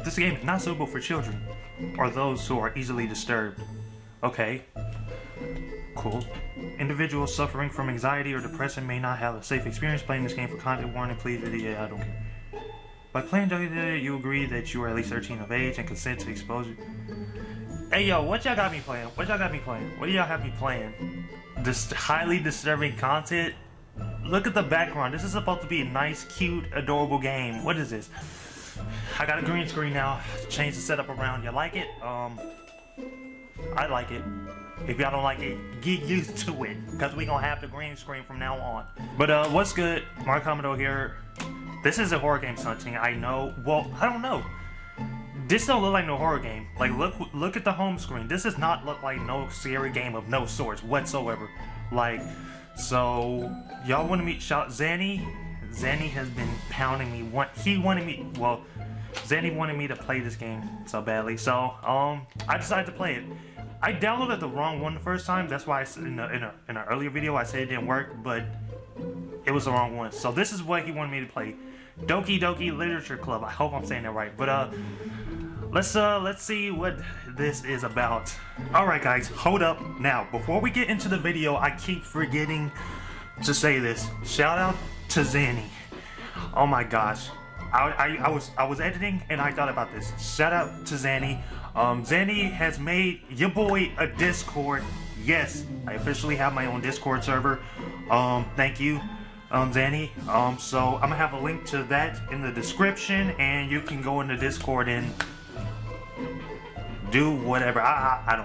This game is not suitable for children or those who are easily disturbed. Okay. Cool. Individuals suffering from anxiety or depression may not have a safe experience playing this game. For content warning, please. Yeah, I don't care. By playing Doki, you agree that you are at least 13 of age and consent to exposure. Hey yo, what y'all got me playing? What y'all got me playing? What do y'all have me playing? This highly disturbing content? Look at the background. This is supposed to be a nice, cute, adorable game. What is this? I got a green screen now. Change the setup around. You like it? I like it. If y'all don't like it, get used to it, because we gonna have the green screen from now on. But what's good? Mark Commodore here. This is a horror game something. I know. Well, I don't know. This don't look like no horror game. Like look at the home screen. This does not look like no scary game of no sorts whatsoever. Like, so y'all want to meet Zanny? Zanny has been pounding me. Zanny wanted me to play this game so badly. So I decided to play it. I downloaded the wrong one the first time. That's why in an earlier video I said it didn't work, but it was the wrong one. So this is what he wanted me to play. Doki Doki Literature Club. I hope I'm saying that right. But let's see what this is about. Alright guys, hold up. Now, before we get into the video, I keep forgetting to say this. Shout out to Zanny. Oh my gosh. I was editing and I thought about this. Shout out to Zanny. Zanny has made your boy a Discord. Yes, I officially have my own Discord server. Thank you, Zanny. So I'm gonna have a link to that in the description, and you can go into Discord and do whatever. I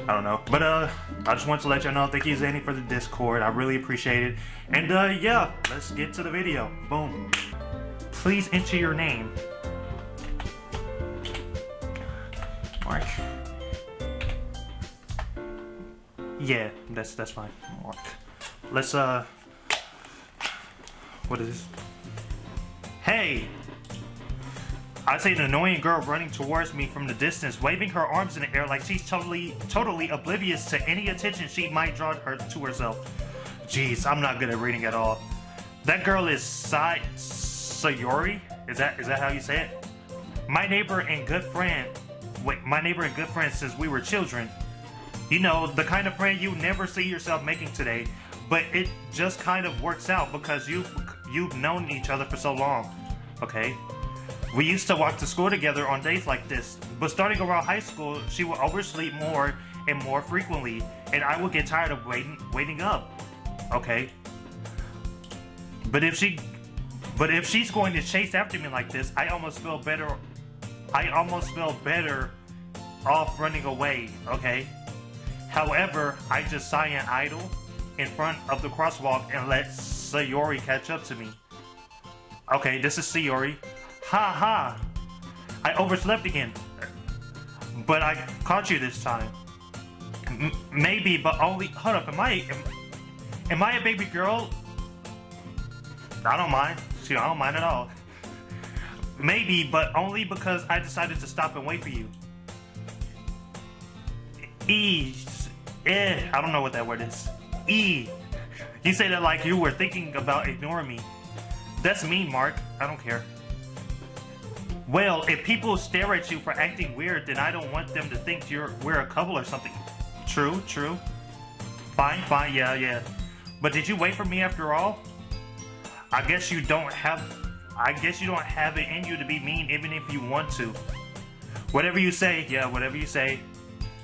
don't know. But I just want to let y'all know, thank you Zanny for the Discord. I really appreciate it. And yeah, let's get to the video. Boom. Please enter your name. Mark. Yeah, that's fine. Mark. Let's what is this? Hey! I see an annoying girl running towards me from the distance, waving her arms in the air like she's totally oblivious to any attention she might draw her to herself. Jeez, I'm not good at reading at all. That girl is Sayori? Is that how you say it? My neighbor and good friend. Wait, my neighbor and good friend since we were children. You know, the kind of friend you never see yourself making today, but it just kind of works out because you've known each other for so long. Okay? We used to walk to school together on days like this, but starting around high school, she would oversleep more and more frequently, and I would get tired of waiting up. Okay? But if she's going to chase after me like this, I almost feel better off running away, okay? However, I just sigh and idle in front of the crosswalk and let Sayori catch up to me. Okay, this is Sayori. Ha ha! I overslept again. But I caught you this time. Maybe, but only... Hold up, am I a baby girl? I don't mind. Shoot, I don't mind at all. Maybe, but only because I decided to stop and wait for you. I don't know what that word is. You say that like you were thinking about ignoring me. That's mean, Mark. I don't care. Well, if people stare at you for acting weird, then I don't want them to think we're a couple or something. True. Fine, yeah. But did you wait for me after all? I guess you don't have it in you to be mean even if you want to. Whatever you say, yeah, whatever you say.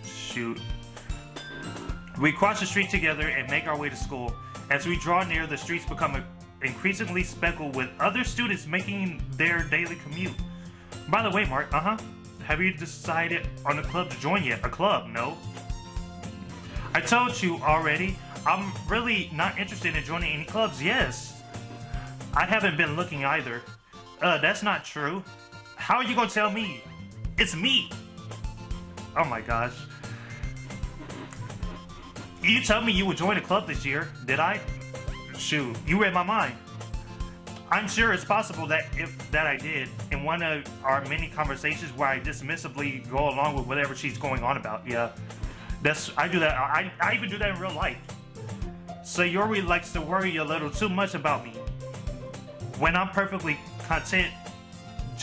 Shoot. We cross the street together and make our way to school. As we draw near, the streets become increasingly speckled with other students making their daily commute. By the way, Mark, have you decided on a club to join yet? A club? No. I told you already, I'm really not interested in joining any clubs. Yes. I haven't been looking either. That's not true. How are you gonna tell me? It's me. Oh my gosh. You told me you would join a club this year, did I? Shoot, you read my mind. I'm sure it's possible that I did in one of our many conversations where I dismissively go along with whatever she's going on about. Yeah, I do that. I even do that in real life. Sayori likes to worry a little too much about me when I'm perfectly content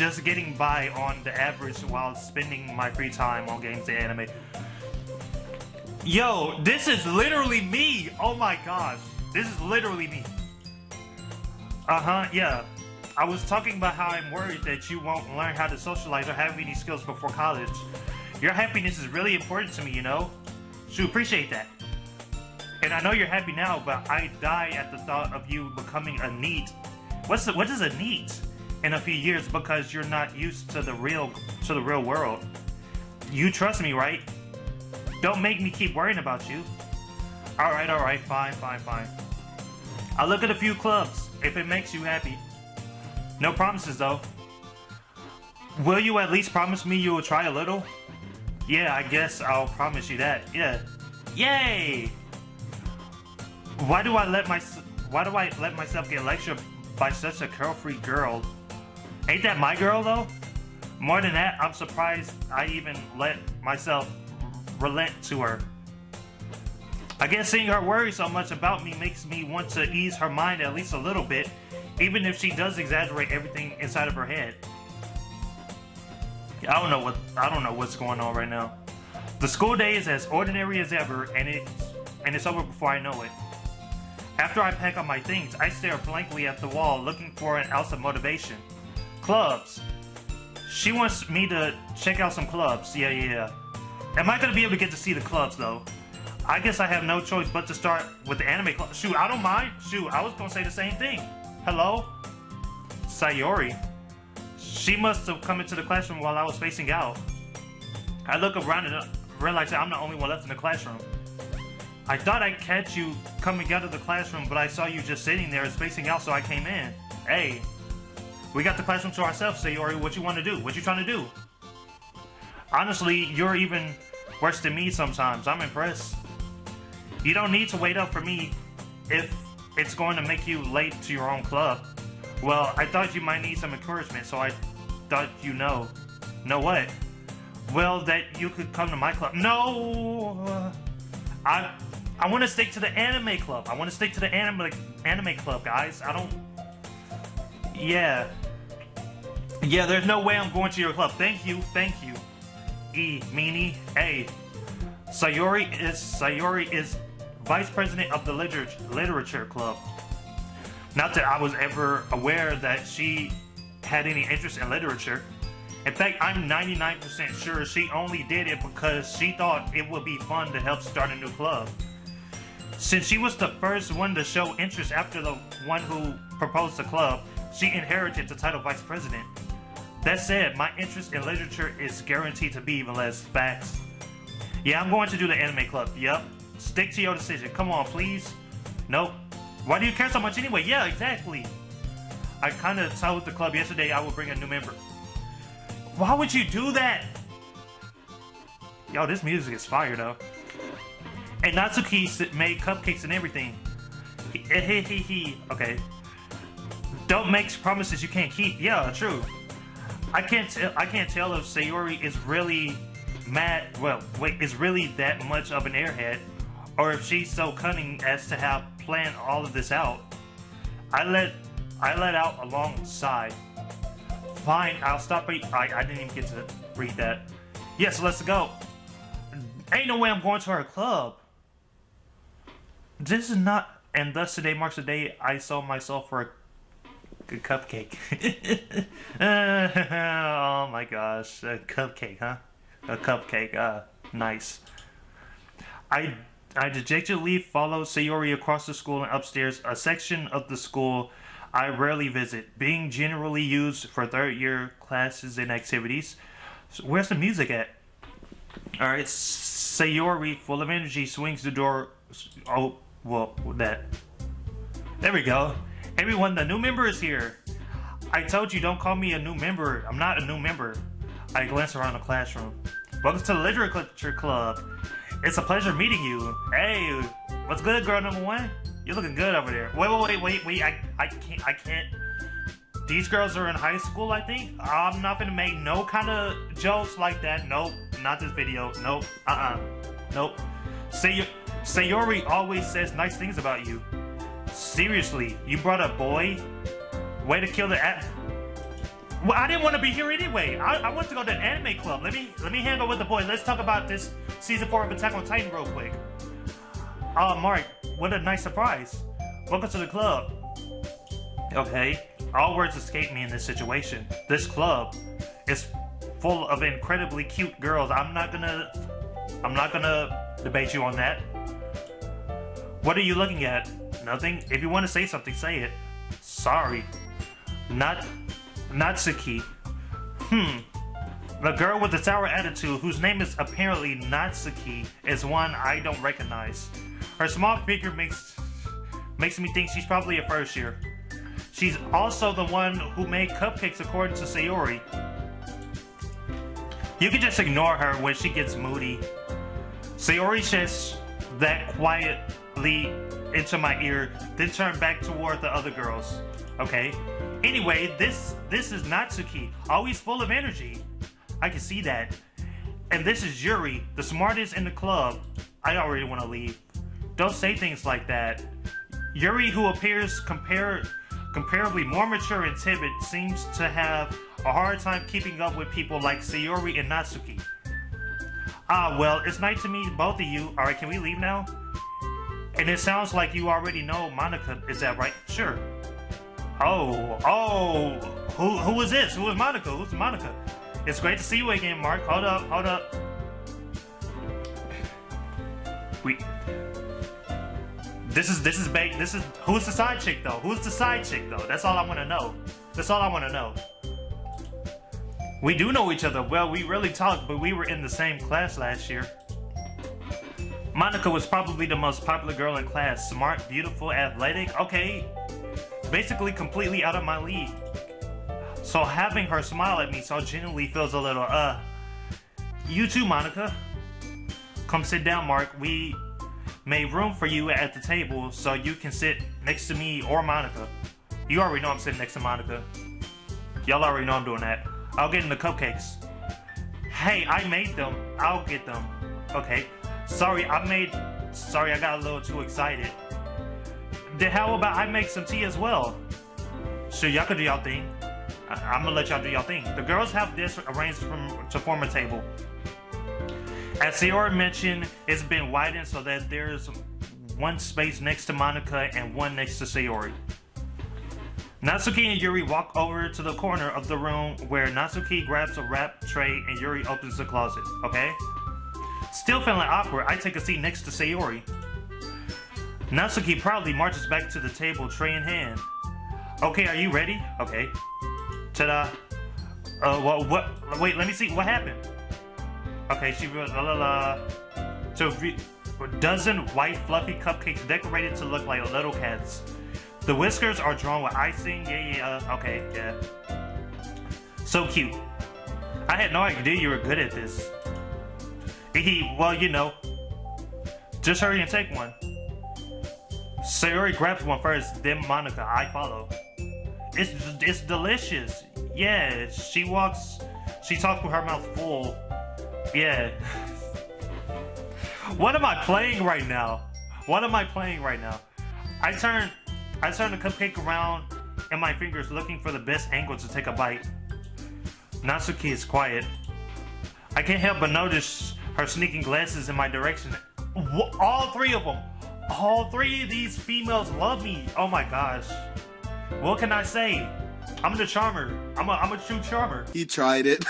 just getting by on the average while spending my free time on games and anime. Yo, this is literally me! Oh my gosh. This is literally me. Yeah. I was talking about how I'm worried that you won't learn how to socialize or have any skills before college. Your happiness is really important to me, you know? Shoot, appreciate that. And I know you're happy now, but I die at the thought of you becoming a NEET. What is a NEET in a few years because you're not used to the real world. You trust me, right? Don't make me keep worrying about you. Alright, fine. I'll look at a few clubs if it makes you happy. No promises though. Will you at least promise me you will try a little? Yeah, I guess I'll promise you that. Yeah. Yay! Why do I let myself get lectured by such a carefree girl? Ain't that my girl though? More than that, I'm surprised I even let myself relent to her. I guess seeing her worry so much about me makes me want to ease her mind at least a little bit, even if she does exaggerate everything inside of her head. I don't know what's going on right now. The school day is as ordinary as ever, and it's over before I know it. After I pack up my things, I stare blankly at the wall, looking for an ounce of motivation. Clubs. She wants me to check out some clubs. Yeah. Am I gonna be able to get to see the clubs though? I guess I have no choice but to start with the anime club. Shoot, I don't mind. Shoot, I was gonna say the same thing. Hello? Sayori. She must have come into the classroom while I was spacing out. I look around and realize I'm the only one left in the classroom. I thought I'd catch you coming out of the classroom, but I saw you just sitting there spacing out, so I came in. Hey, we got the classroom to ourselves, Sayori. What you want to do? What you trying to do? Honestly, you're even worse than me sometimes. I'm impressed. You don't need to wait up for me if it's going to make you late to your own club. Well, I thought you might need some encouragement, so I thought you know. Know what? Well, that you could come to my club. No! I want to stick to the anime club. I want to stick to the anime club, guys. I don't... Yeah, there's no way I'm going to your club. Thank you. Meanie. Hey. Sayori is vice president of the literature club. Not that I was ever aware that she had any interest in literature. In fact, I'm 99% sure she only did it because she thought it would be fun to help start a new club. Since she was the first one to show interest after the one who proposed the club, she inherited the title vice president. That said, my interest in literature is guaranteed to be even less. Facts. Yeah, I'm going to do the anime club. Yup. Stick to your decision. Come on, please. Nope. Why do you care so much anyway? Yeah, exactly. I kind of told the club yesterday I would bring a new member. Why would you do that? Yo, this music is fire though. And Natsuki made cupcakes and everything. Okay. Don't make promises you can't keep. Yeah, true. I can't tell if Sayori is really mad. Well, wait, is really that much of an airhead, or if she's so cunning as to have planned all of this out. I let out a long sigh. Fine, I'll stop. I didn't even get to read that. Yes, let's go. Ain't no way I'm going to her club. This is not. And thus today marks the day I sold myself for a good cupcake. Oh my gosh, a cupcake, huh? A cupcake. Nice. I dejectedly followed Sayori across the school and upstairs, a section of the school I rarely visit, being generally used for third-year classes and activities. So where's the music at? Alright, Sayori, full of energy, swings the door. Oh, well, that. There we go. Everyone, the new member is here. I told you, don't call me a new member. I'm not a new member. I glance around the classroom. Welcome to the Literature Club. It's a pleasure meeting you. Hey, what's good, girl number one? You're looking good over there. Wait. I can't. These girls are in high school, I think. I'm not gonna make no kind of jokes like that. Nope, not this video. Nope, nope. Sayori always says nice things about you. Seriously, you brought a boy? Way to kill the Well, I didn't want to be here anyway. I want to go to an anime club. Let me hang out with the boys. Let's talk about this season 4 of Attack on Titan real quick. Mark, what a nice surprise. Welcome to the club. Okay, all words escape me in this situation. This club is full of incredibly cute girls. I'm not gonna debate you on that. What are you looking at? Nothing. If you want to say something, say it. Sorry. Natsuki. The girl with the sour attitude, whose name is apparently Natsuki, is one I don't recognize. Her small figure makes me think she's probably a first year. She's also the one who made cupcakes according to Sayori. You can just ignore her when she gets moody. Sayori says that quietly into my ear, then turned back toward the other girls. Okay. Anyway, this is Natsuki, always full of energy. I can see that. And this is Yuri, the smartest in the club. I already want to leave. Don't say things like that. Yuri, who appears comparably more mature and timid, seems to have a hard time keeping up with people like Sayori and Natsuki. Well, it's nice to meet both of you. Alright, can we leave now? And it sounds like you already know Monica, is that right? Sure. Oh, who is this? Who is Monica? Who's Monica? It's great to see you again, Mark. Hold up. This is who's the side chick though? Who's the side chick though? That's all I want to know. We do know each other. Well, we really talk, but we were in the same class last year. Monica was probably the most popular girl in class. Smart, beautiful, athletic. Okay. Basically completely out of my league. So having her smile at me so genuinely feels a little, You too, Monica. Come sit down, Mark. We made room for you at the table so you can sit next to me or Monica. You already know I'm sitting next to Monica. Y'all already know I'm doing that. I'll get in the cupcakes. Hey, I made them. I'll get them. Okay. Sorry, I got a little too excited. Then how about I make some tea as well? Sure, y'all can do y'all thing. I'm gonna let y'all do y'all thing. The girls have this arranged to form a table. As Sayori mentioned, it's been widened so that there's one space next to Monica and one next to Sayori. Natsuki and Yuri walk over to the corner of the room where Natsuki grabs a wrap tray and Yuri opens the closet, okay? Still feeling awkward, I take a seat next to Sayori. Natsuki proudly marches back to the table, tray in hand. Okay, are you ready? Okay. Ta-da. Wait, let me see, what happened? Okay, she wrote, a dozen white fluffy cupcakes decorated to look like little cats. The whiskers are drawn with icing, okay, yeah. So cute. I had no idea you were good at this. Well, you know. Just hurry and take one. Sayori grabs one first, then Monica, I follow. It's delicious. Yeah, she talks with her mouth full. Yeah. What am I playing right now? I turn the cupcake around and my fingers looking for the best angle to take a bite. Natsuki is quiet. I can't help but notice her sneaking glances in my direction. All three of them. All three of these females love me. Oh my gosh. What can I say? I'm the charmer. I'm a true charmer. He tried it.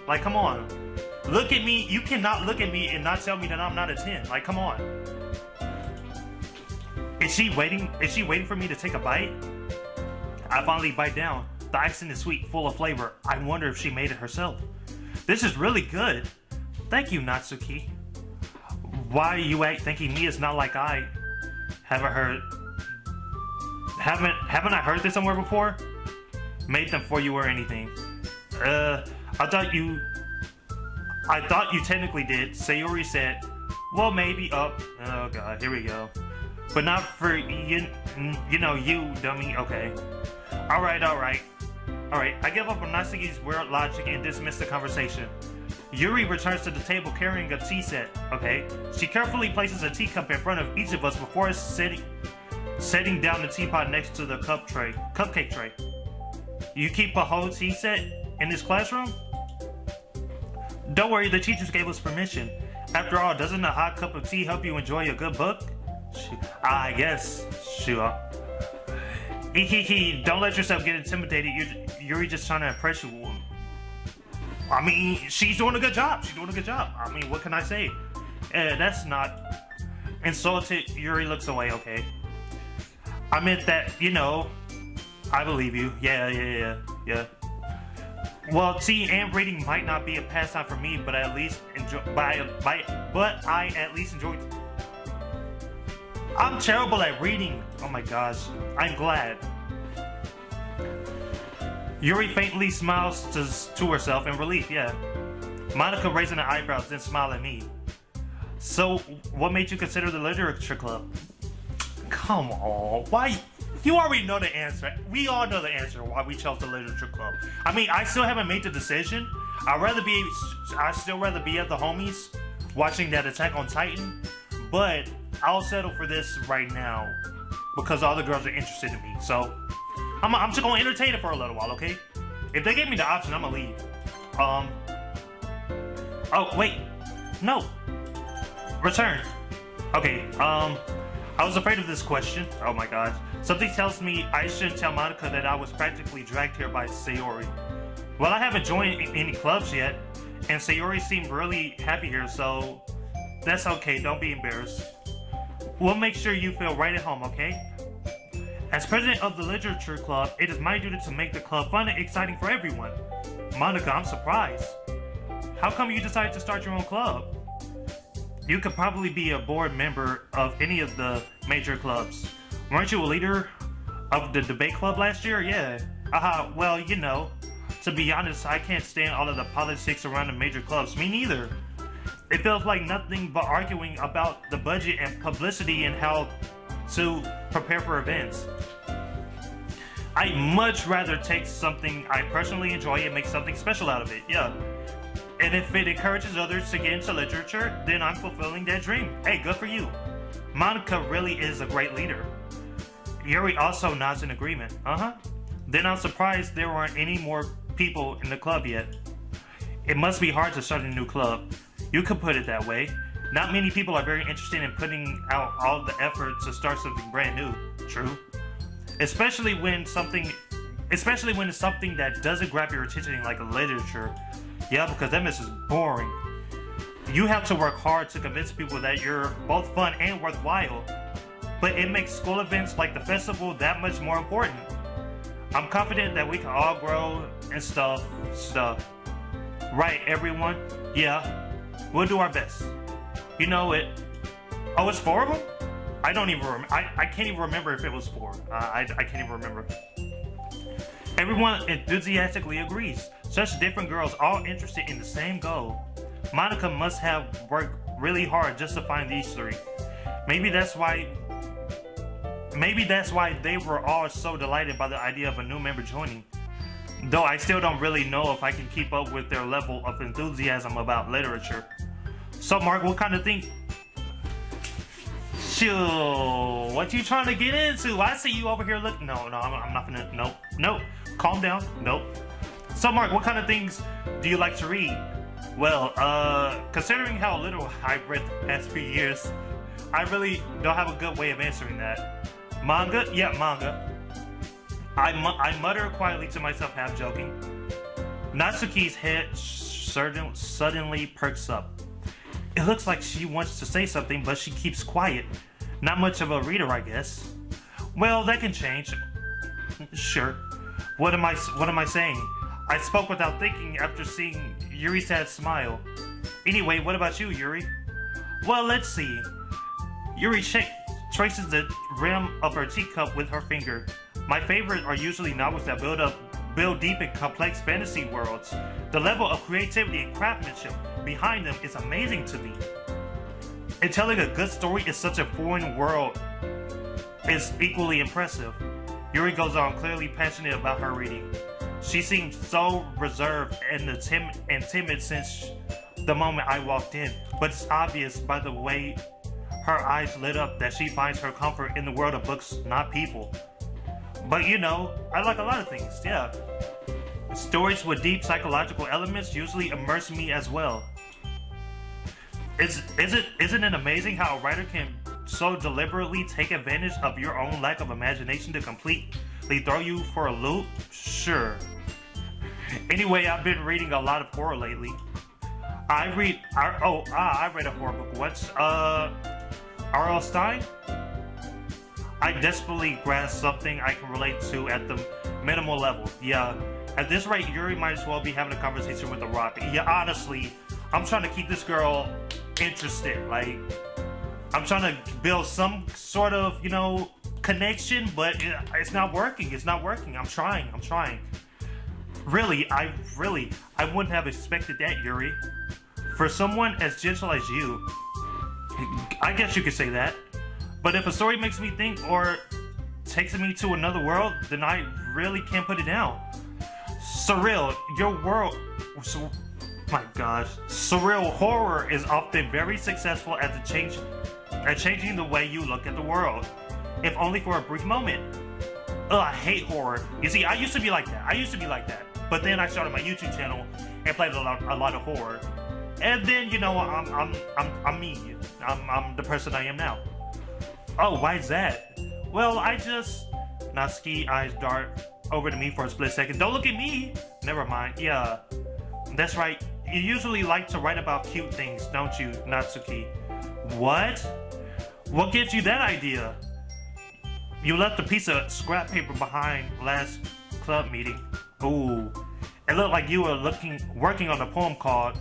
Like, come on. Look at me. You cannot look at me and not tell me that I'm not a 10. Like, come on. Is she waiting for me to take a bite? I finally bite down. The icing is sweet, full of flavor. I wonder if she made it herself. This is really good. Thank you, Natsuki. Why are you thinking me is not like I? Haven't I heard this somewhere before? Made them for you or anything? I thought you technically did. Sayori said, well, maybe. Oh god, here we go. But not for you. You know, you dummy. Okay. Alright. I give up on Natsuki's weird logic and dismiss the conversation. Yuri returns to the table carrying a tea set. Okay. She carefully places a teacup in front of each of us before setting down the teapot next to the cupcake tray. You keep a whole tea set in this classroom? Don't worry, the teachers gave us permission. After all, doesn't a hot cup of tea help you enjoy a good book? I guess. Sure. Don't let yourself get intimidated. Yuri just trying to impress you. I mean, she's doing a good job. I mean, what can I say? That's not... Insulted, Yuri looks away, okay. I meant that, you know, I believe you. Yeah. Well, tea and reading might not be a pastime for me, but I at least enjoy. But I at least enjoy. I'm terrible at reading. Oh my gosh, I'm glad. Yuri faintly smiles to herself in relief. Yeah. Monica raising her eyebrows, then smile at me. So, what made you consider the literature club? Come on, why? You already know the answer. We all know the answer why we chose the literature club. I mean, I still haven't made the decision. I'd still rather be at the homies watching that Attack on Titan, but I'll settle for this right now because all the girls are interested in me. So I'm just gonna entertain it for a little while, okay? If they give me the option, I'm gonna leave. Oh wait, no. Return. Okay. I was afraid of this question. Oh my gosh. Something tells me I shouldn't tell Monica that I was practically dragged here by Sayori. Well, I haven't joined any clubs yet, and Sayori seemed really happy here, so that's okay. Don't be embarrassed. We'll make sure you feel right at home, okay? As president of the literature club, it is my duty to make the club fun and exciting for everyone. Monica, I'm surprised. How come you decided to start your own club? You could probably be a board member of any of the major clubs. Weren't you a leader of the debate club last year? Yeah. Well, you know, to be honest, I can't stand all of the politics around the major clubs. Me neither. It feels like nothing but arguing about the budget and publicity and how to prepare for events. I'd much rather take something I personally enjoy and make something special out of it. Yeah. And if it encourages others to get into literature, then I'm fulfilling that dream. Hey, good for you. Monica really is a great leader. Yuri also nods in agreement. Then I'm surprised there aren't any more people in the club yet. It must be hard to start a new club. You could put it that way. Not many people are very interested in putting out all the effort to start something brand new. True. Especially when it's something that doesn't grab your attention like literature. Yeah, because that mess is boring. You have to work hard to convince people that you're both fun and worthwhile. But it makes school events like the festival that much more important. I'm confident that we can all grow and stuff. Right, everyone? Yeah, we'll do our best. You know it. Oh, it's 4 of them? I don't even remember. I can't even remember if it was 4. I can't even remember. Everyone enthusiastically agrees. Such different girls, all interested in the same goal. Monica must have worked really hard just to find these 3. Maybe that's why they were all so delighted by the idea of a new member joining. Though I still don't really know if I can keep up with their level of enthusiasm about literature. So Mark, what kind of thing? Chill. What you trying to get into? I see you over here. Look, no, I'm not gonna. Nope. Calm down. Nope. So Mark, what kind of things do you like to read? Well, considering how little I've read the past few years, I really don't have a good way of answering that. Manga? Yeah, manga. I mutter quietly to myself, half joking. Natsuki's head suddenly perks up. It looks like she wants to say something, but she keeps quiet. Not much of a reader, I guess. Well, that can change. Sure. What am I saying? I spoke without thinking after seeing Yuri's sad smile. Anyway, what about you, Yuri? Well, let's see. Yuri traces the rim of her teacup with her finger. My favorite are usually novels that build deep and complex fantasy worlds. The level of creativity and craftsmanship behind them is amazing to me. And telling a good story is such a foreign world. is equally impressive. Yuri goes on, clearly passionate about her reading. She seems so reserved and timid since the moment I walked in, but it's obvious by the way her eyes lit up that she finds her comfort in the world of books, not people. But you know, I like a lot of things, yeah. Stories with deep psychological elements usually immerse me as well. Isn't it amazing how a writer can so deliberately take advantage of your own lack of imagination to completely throw you for a loop? Sure. Anyway, I've been reading a lot of horror lately. I read a horror book once. R.L. Stein? I desperately grasp something I can relate to at the minimal level. Yeah. At this rate, Yuri might as well be having a conversation with a rock. Yeah, honestly, I'm trying to keep this girl interested. Like, I'm trying to build some sort of, you know, connection, but it's not working. It's not working. I'm trying. Really, I wouldn't have expected that, Yuri. For someone as gentle as you, I guess you could say that. But if a story makes me think or takes me to another world, then I really can't put it down. Surreal, my gosh. Surreal horror is often very successful at changing the way you look at the world, if only for a brief moment. Ugh, I hate horror. You see, I used to be like that. But then I started my YouTube channel and played a lot of horror. And then, you know, I'm me. I'm the person I am now. Oh, why is that? Well, Natsuki eyes dart over to me for a split second. Don't look at me! Never mind. Yeah, that's right. You usually like to write about cute things, don't you, Natsuki? What? What gives you that idea? You left a piece of scrap paper behind last club meeting. Ooh. It looked like you were working on a poem called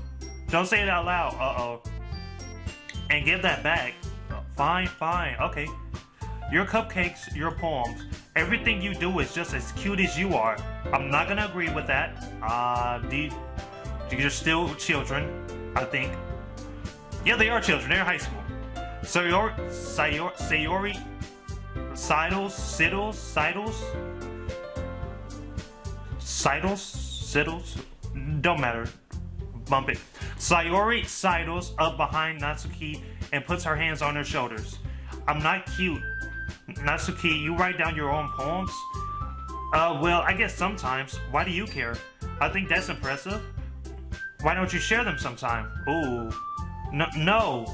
Don't Say It Out Loud. Uh-oh. And give that back. Fine. Okay. Your cupcakes, your poems, everything you do is just as cute as you are. I'm not gonna agree with that. You're still children, I think. Yeah, they are children. They're in high school. Sayori, Sidles, don't matter. Bump it. Sayori sidles up behind Natsuki and puts her hands on her shoulders. I'm not cute. Natsuki, you write down your own poems? Well, I guess sometimes. Why do you care? I think that's impressive. Why don't you share them sometime? Ooh. No.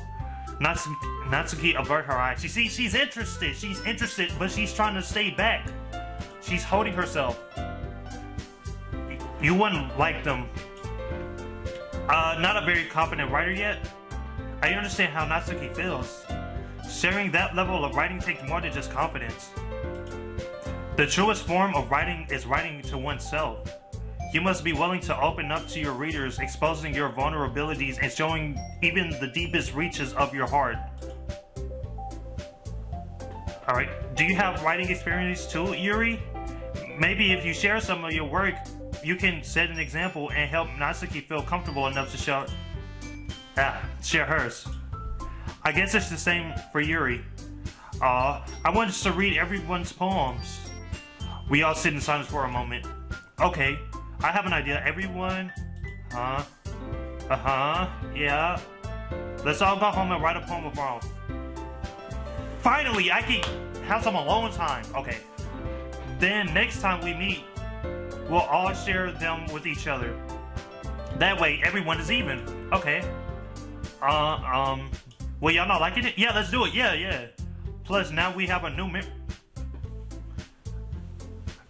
Natsuki avert her eyes. You see, she's interested, but she's trying to stay back. She's holding herself. You wouldn't like them. Not a very confident writer yet. I understand how Natsuki feels. Sharing that level of writing takes more than just confidence. The truest form of writing is writing to oneself. You must be willing to open up to your readers, exposing your vulnerabilities and showing even the deepest reaches of your heart. Alright, do you have writing experience too, Yuri? Maybe if you share some of your work, you can set an example and help Natsuki feel comfortable enough to share hers. I guess it's the same for Yuri. I wanted to read everyone's poems. We all sit in silence for a moment. Okay, I have an idea. Everyone? Yeah. Let's all go home and write a poem of our own. Finally, I can have some alone time. Okay. Then next time we meet, we'll all share them with each other. That way, everyone is even. Okay. Well, y'all not liking it? Yeah, let's do it. Yeah. Plus, now we have a new member.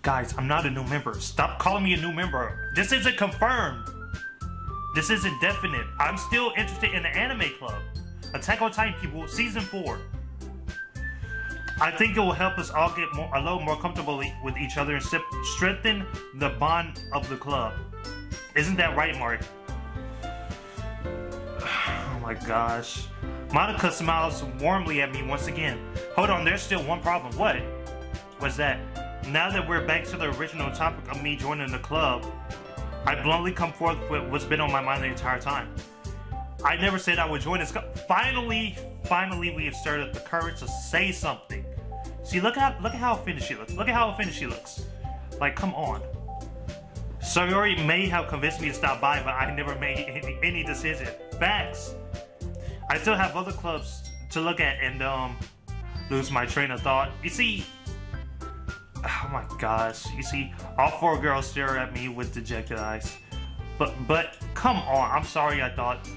Guys, I'm not a new member. Stop calling me a new member. This isn't confirmed. This isn't definite. I'm still interested in the anime club. Attack on Titan people, season 4. I think it will help us all get a little more comfortable with each other and strengthen the bond of the club. Isn't that right, Mark? Oh my gosh. Monica smiles warmly at me once again. Hold on, there's still one problem. What? What's that? Now that we're back to the original topic of me joining the club, I bluntly come forth with what's been on my mind the entire time. I never said I would join this club. Finally, we have started the courage to say something. See, look at how finished she looks. Look at how finished she looks. Like, come on. Sayori may have convinced me to stop by, but I never made any decision. Facts. I still have other clubs to look at and lose my train of thought. You see, oh my gosh. You see, all 4 girls stare at me with dejected eyes. But come on. I'm sorry. I thought.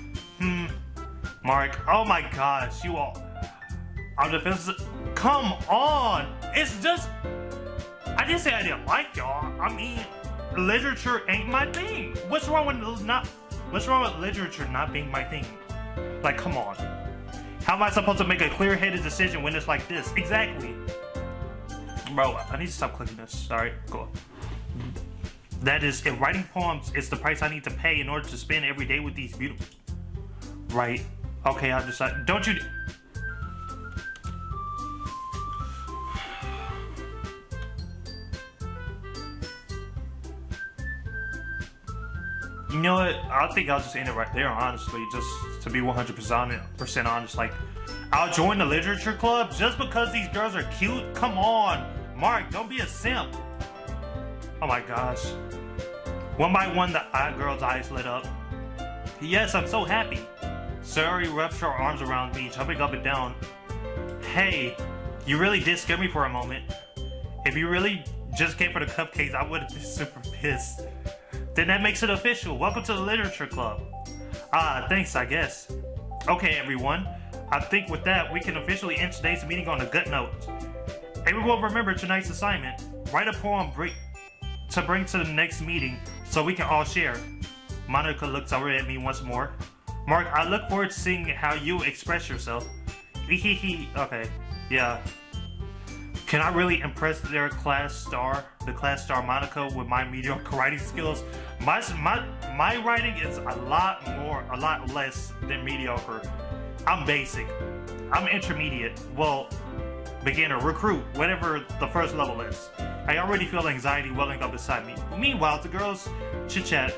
Mark. Oh my gosh. You all. I'm defensive. Come on. It's just. I didn't say I didn't like y'all. I mean, literature ain't my thing. What's wrong with literature not being my thing? Like, come on. How am I supposed to make a clear-headed decision when it's like this? Exactly. Bro, I need to stop clicking this. Alright, cool. That is, if writing poems is the price I need to pay in order to spend every day with these beautiful... Right. Okay, I'll decide. Don't you... You know what? I think I'll just end it right there, honestly. Just to be 100% honest. Like, I'll join the literature club just because these girls are cute? Come on. Mark, don't be a simp. Oh my gosh. One by one, the girl's eyes lit up. Yes, I'm so happy. Sayori wraps her arms around me, jumping up and down. Hey, you really did scare me for a moment. If you really just came for the cupcakes, I would have been super pissed. Then that makes it official. Welcome to the literature club. Thanks, I guess. Okay, everyone. I think with that, we can officially end today's meeting on a good note. Everyone remember tonight's assignment. Write a poem to bring to the next meeting so we can all share. Monica looks over at me once more. Mark, I look forward to seeing how you express yourself. Okay, yeah. Can I really impress the class star Monica with my mediocre writing skills? My writing is a lot less than mediocre. I'm basic. I'm intermediate. Well, beginner, recruit, whatever the first level is. I already feel anxiety welling up beside me. Meanwhile, the girls chit-chat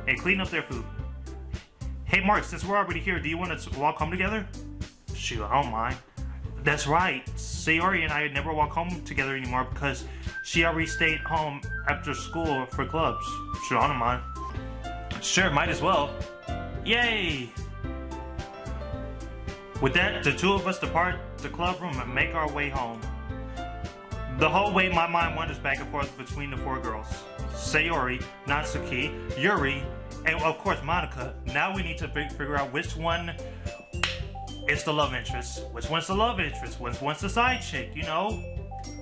and clean up their food. Hey Mark, since we're already here, do you want to walk home together? Shoot, I don't mind. That's right. Sayori and I never walk home together anymore because she already stayed home after school for clubs. Sure, I don't mind. Sure, might as well. Yay! With that, the 2 of us depart the club room and make our way home. The whole way, my mind wanders back and forth between the 4 girls. Sayori, Natsuki, Yuri, and of course Monica. Now we need to figure out which one is the love interest. Which one's the love interest? Which one's the side chick, you know?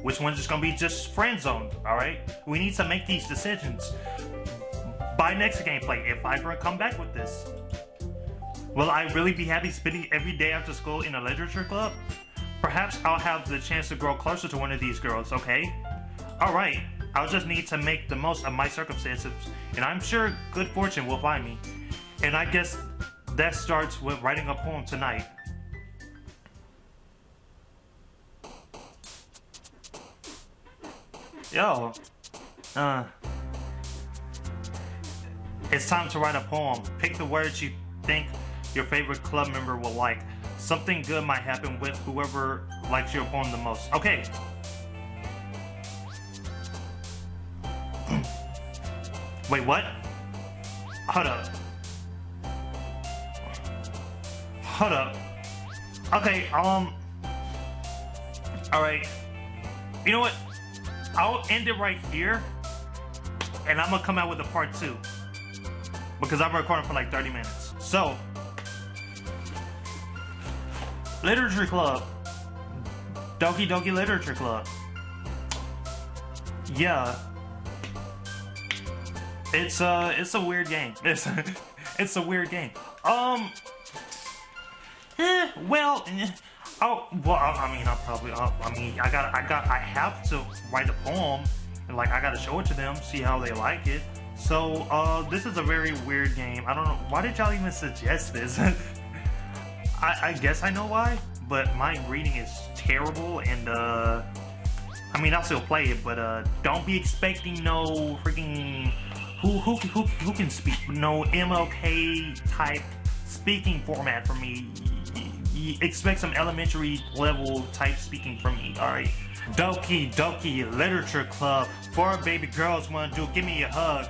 Which one's just gonna be just friend zoned, alright? We need to make these decisions by next gameplay if I ever come back with this. Will I really be happy spending every day after school in a literature club? Perhaps I'll have the chance to grow closer to one of these girls, okay? Alright, I'll just need to make the most of my circumstances, and I'm sure good fortune will find me. And I guess that starts with writing a poem tonight. Yo, it's time to write a poem. Pick the words you think your favorite club member will like. Something good might happen with whoever likes your poem the most. Okay. Wait, what? Hold up. Hold up. Okay, alright. You know what? I'll end it right here, and I'm gonna come out with a part 2 because I'm recording for like 30 minutes. So, Literature Club, Doki Doki Literature Club. Yeah, it's a weird game. It's a weird game. Oh, well, I mean, I have to write a poem, and like, I gotta show it to them, see how they like it. So, this is a very weird game. I don't know, why did y'all even suggest this? I guess I know why, but my reading is terrible, and, I mean, I'll still play it, but, don't be expecting no freaking, who can speak, no MLK type speaking format from me. Expect some elementary level type speaking from me, alright? Doki Literature Club. 4 baby girls wanna give me a hug.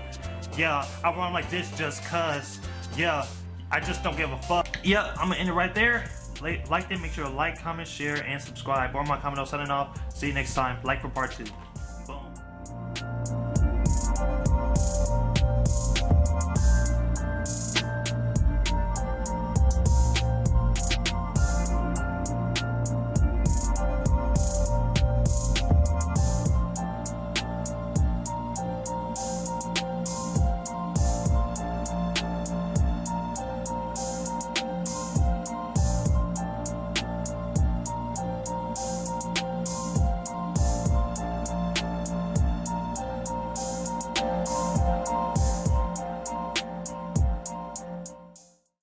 Yeah, I run like this just cuz. Yeah, I just don't give a fuck. Yeah, I'm gonna end it right there. Like it, make sure to like, comment, share, and subscribe. Or my comment, signing off. See you next time. Like for part 2.